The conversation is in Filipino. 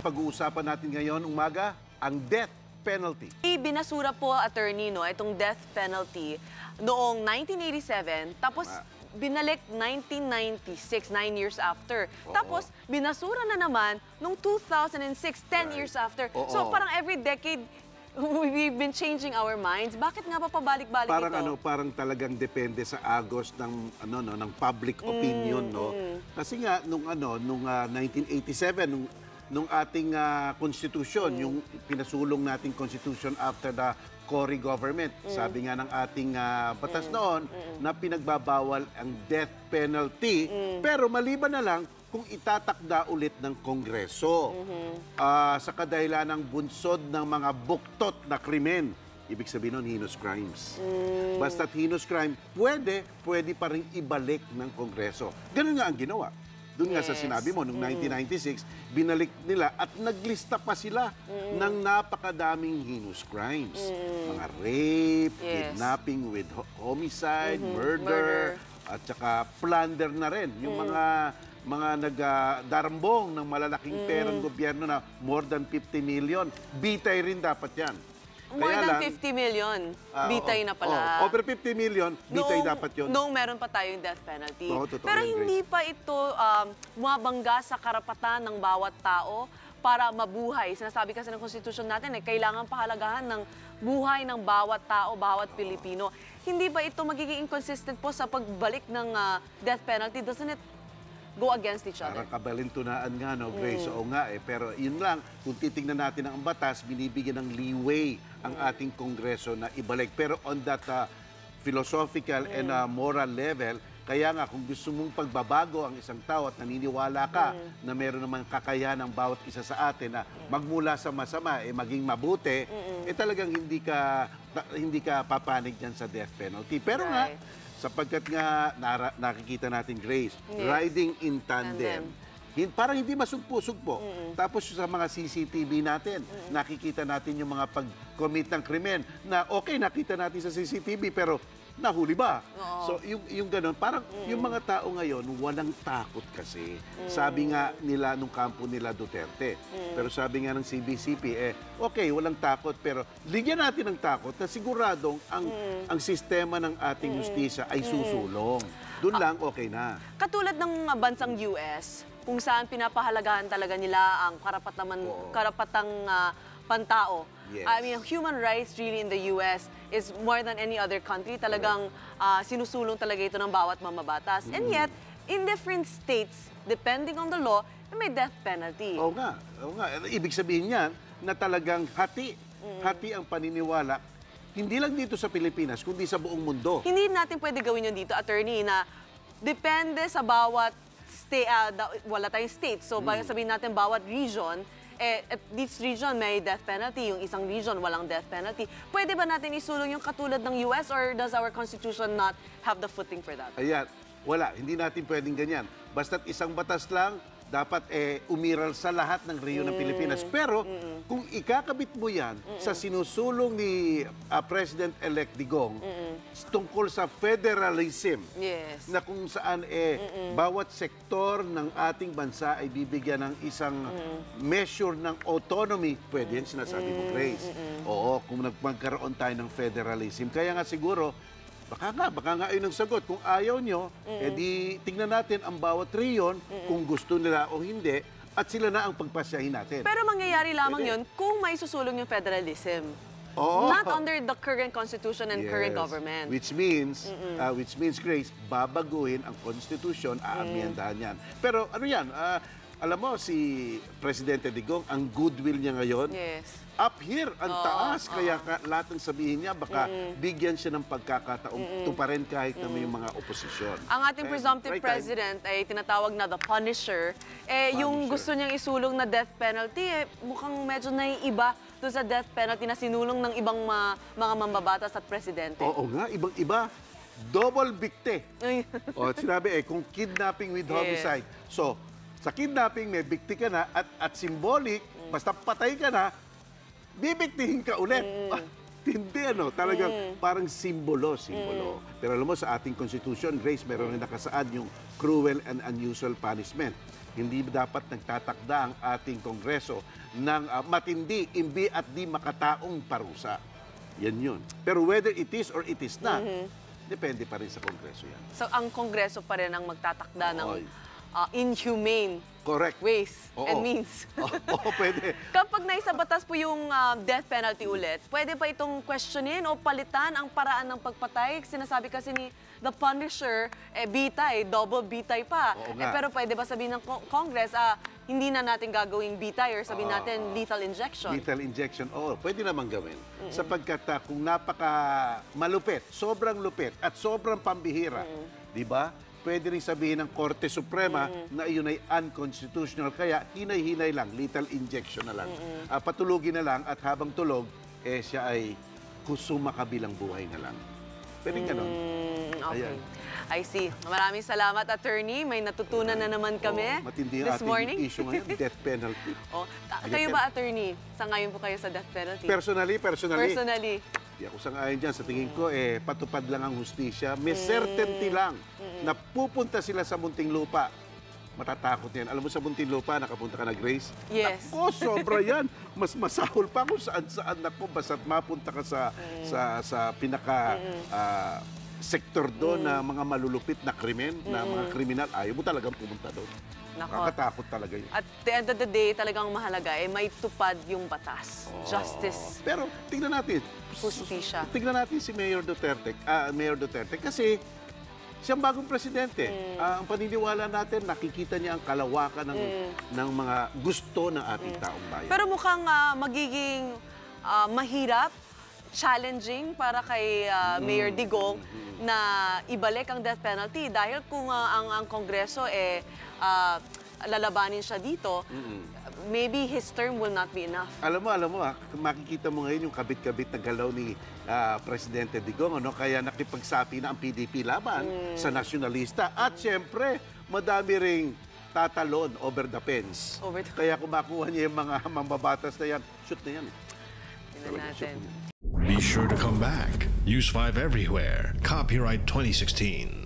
pag-uusapan natin ngayon umaga, ang death penalty. Binasura po, attorney, no, itong death penalty noong 1987, tapos binalik 1996, 9 years after. Tapos binasura na naman noong 2006, 10 years after. So parang every decade, we've been changing our minds. Bakit nga ba pabalik-balik ito? Parang talagang depende sa agos ng ng public opinion, no. Kasi nga nung 1987 nung ating constitution, yung pinasulong nating constitution after the Cory government. Sabi nga ng ating batas noon na pinagbabawal ang death penalty, pero maliban na lang kung itatakda ulit ng Kongreso sa kadahilan ng bunsod ng mga buktot na krimen. Ibig sabihin nun, heinous crimes. Basta't heinous crime, pwede pa rin ibalik ng Kongreso. Ganun nga ang ginawa. Doon nga sa sinabi mo, noong 1996, binalik nila at naglista pa sila ng napakadaming heinous crimes. Mga rape, kidnapping with homicide, murder, at saka plunder na rin. Yung mga nagdarambong ng malalaking perang gobyerno na more than 50 million, bitay rin dapat yan. More than 50 million, bitay na pala. Over 50 million, bitay dapat yun. Noong meron pa tayong death penalty. Pero yun, hindi pa ito bumabangga sa karapatan ng bawat tao para mabuhay. Sinasabi kasi ng konstitusyon natin, kailangan pahalagahan ng buhay ng bawat tao, bawat Pilipino. Hindi ba ito magiging inconsistent po sa pagbalik ng death penalty? Doesn't it go against each other? Parang kabalintunaan nga, no, Grace? Oo nga pero yun lang, kung titingnan natin ang batas, binibigyan ng leeway ang ating Kongreso na ibalik. Pero on that philosophical and moral level, kaya nga kung gusto mong pagbabago ang isang tao at naniniwala ka na meron naman kakayahan ng bawat isa sa atin na magmula sa masama, maging mabuti, talagang hindi ka papanig dyan sa death penalty. Pero nga, sapagkat nga nakikita natin, Grace, riding in tandem. Parang hindi masugpo-sugpo. Tapos sa mga CCTV natin, nakikita natin yung mga pag-commit ng krimen na nakita natin sa CCTV pero nahuli ba? So yung ganun, parang yung mga tao ngayon walang takot kasi. Sabi nga nila nung kampo nila Duterte. Pero sabi nga ng CBCP, walang takot pero ligyan natin ng takot na siguradong ang sistema ng ating justisya ay susulong. Doon lang okay na. Katulad ng bansang US, kung saan pinapahalagahan talaga nila ang karapatang pantao. I mean, human rights really in the US is more than any other country. Talagang sinusulong talaga ito ng bawat mamabatas. And yet, in different states, depending on the law, may death penalty. Oo nga. Ibig sabihin niyan na talagang hati ang paniniwala, hindi lang dito sa Pilipinas, kundi sa buong mundo. Hindi natin pwede gawin yun dito, attorney, na depende sa bawat state, wala tayong state. So, sabihin natin bawat region, at this region may death penalty, yung isang region walang death penalty. Pwede ba natin isulong yung katulad ng US or does our Constitution not have the footing for that? Ayan, wala. Hindi natin pwedeng ganyan. Basta't isang batas lang, dapat umiral sa lahat ng rehiyon ng Pilipinas. Pero kung ikakabit mo yan sa sinusulong ni President-elect Digong tungkol sa federalism, na kung saan bawat sektor ng ating bansa ay bibigyan ng isang measure ng autonomy, pwede yan sinasabi mo, Grace. Oo, kung magkaroon tayo ng federalism. Kaya nga siguro, baka nga yun ang sagot. Kung ayaw nyo, di tingnan natin ang bawat rehiyon kung gusto nila o hindi at sila na ang pagpasyahin natin. Pero mangyayari lamang yun kung may susulong yung federalism. Not under the current constitution and current government. Which means, Grace, babaguhin ang constitution, aamyendahan yan. Pero ano yan, alam mo, si Presidente Digong, ang goodwill niya ngayon, up here, ang taas. Kaya lahat ng sabihin niya, baka bigyan siya ng pagkakataong tuparin kahit na may mga oposisyon. Ang ating presumptive president ay tinatawag na the Punisher. Yung gusto niyang isulong na death penalty, mukhang medyo naiiba doon sa death penalty na sinulong ng ibang mga mambabatas at presidente. Oo nga, ibang-iba. Double bikte. Sinabi kung kidnapping with homicide. So, sa kidnapping, may bikti ka na at symbolic, basta patay ka na, bibiktihin ka ulit. Hindi, talagang parang simbolo. Pero alam mo, sa ating Constitution, Grace, meron na nakasaad yung cruel and unusual punishment. hindi dapat nagtatakda ang ating Kongreso ng matindi, imbi at di makataong parusa. Yan yun. Pero whether it is or it is not, depende pa rin sa Kongreso yan. So, ang Kongreso pa rin ang magtatakda ng Oy. inhumane Correct. ways Oo. and means. Oo, pwede. Kapag naisabatas po yung death penalty ulit, pwede ba itong questionin o palitan ang paraan ng pagpatay? Sinasabi kasi ni The Punisher, bitay, double bitay pa. Oo nga. Pero pwede ba sabihin ng Congress, hindi na natin gagawing bitay or sabihin natin lethal injection? Lethal injection, oo, pwede naman gawin. Sapagkat kung napaka malupit, sobrang lupit at sobrang pambihira, di ba? Pwede rin sabihin ng Korte Suprema na iyon ay unconstitutional. Kaya hinay-hinay lang, lethal injection na lang. Patulugin na lang at habang tulog, siya ay kusumakabilang buhay na lang. Pwede ganon. Okay. Ayan. I see. Maraming salamat, Attorney. May natutunan na naman kami Matindi ang this ating morning. issue ngayon, death penalty. Kayo ba, Attorney? Sangayon po kayo sa death penalty? Personally. Personally. Di ako sang-ayon dyan. Sa tingin ko, patupad lang ang hustisya. May certainty lang na pupunta sila sa munting lupa. Matatakot yan. Alam mo sa munting lupa, nakapunta ka na, Grace? Yes. Ako, sobra yan. Mas masahol pa kung saan-saan. Ako, basta't mapunta ka sa pinaka sektor doon na mga malulupit na krimen, na mga kriminal. Ayaw mo talagang pumunta doon. Nako. Nakakatakot talaga yun. At the end of the day, talagang mahalaga, may tupad yung batas. Justice. Pero tingnan natin. Justisya. Tingnan natin si Mayor Duterte. Mayor Duterte kasi siyang bagong presidente. Ang paniniwala natin, nakikita niya ang kalawakan ng mga gusto ng ating taong bayan. Pero mukhang magiging mahirap, challenging para kay Mayor Digong na ibalik ang death penalty dahil kung ang Kongreso lalabanin siya dito, maybe his term will not be enough. Alam mo, makikita mo ngayon yung kabit-kabit na galaw ni Presidente Digong, ano? Kaya nakipagsapi na ang PDP laban sa nasyonalista. At siyempre, madami ring tatalon over the fence. Kaya kung makuha niya yung mga mambabatas na yan, shoot na yan. Tingnan natin. Be sure to come back. Use 5 everywhere. Copyright 2016.